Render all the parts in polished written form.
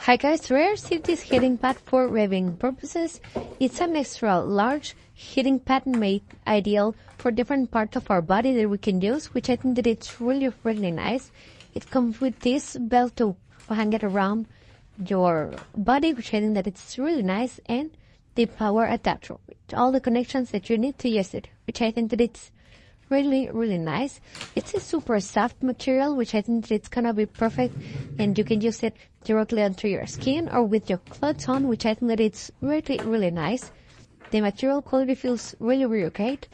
Hi guys, rare see this heating pad for raving purposes. It's an extra large heating pad made ideal for different parts of our body that we can use, which I think that it's really nice. It comes with this belt to hang it around your body, which I think that it's really nice, and the power adapter with all the connections that you need to use it, which I think that it's really nice. It's a super soft material, which I think that it's gonna be perfect, and you can use it directly onto your skin or with your clothes on, which I think that it's really nice. The material quality feels really great,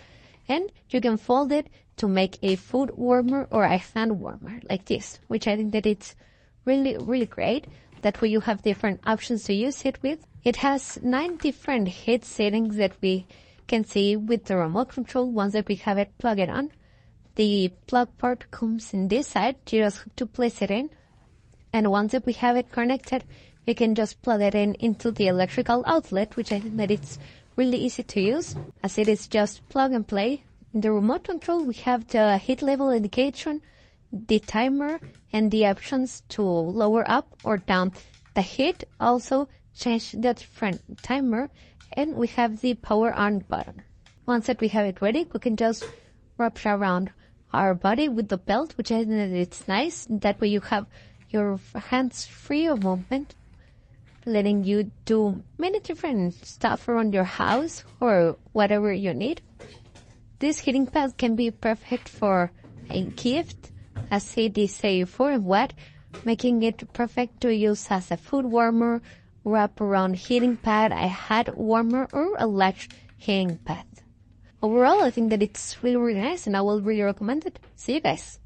and you can fold it to make a food warmer or a hand warmer like this, which I think that it's really great. That way you have different options to use it with. It has 9 different heat settings that we can see with the remote control once that we have it plugged on. The plug part comes in this side. You just have to place it in, and once that we have it connected, we can just plug it in into the electrical outlet, which I think that it's really easy to use, as it is just plug and play. In the remote control, we have the heat level indication, the timer, and the options to lower up or down the heat. Also change the different timer, and we have the power on button. Once that we have it ready, we can just wrap it around our body with the belt, which I think that it's nice. That way you have your hands free of movement, letting you do many different stuff around your house or whatever you need. This heating pad can be perfect for a gift, as it is a 4-in-1, making it perfect to use as a food warmer, wrap around heating pad, a hat warmer, or a large heating pad. Overall, I think that it's really nice, and I will really recommend it. See you guys.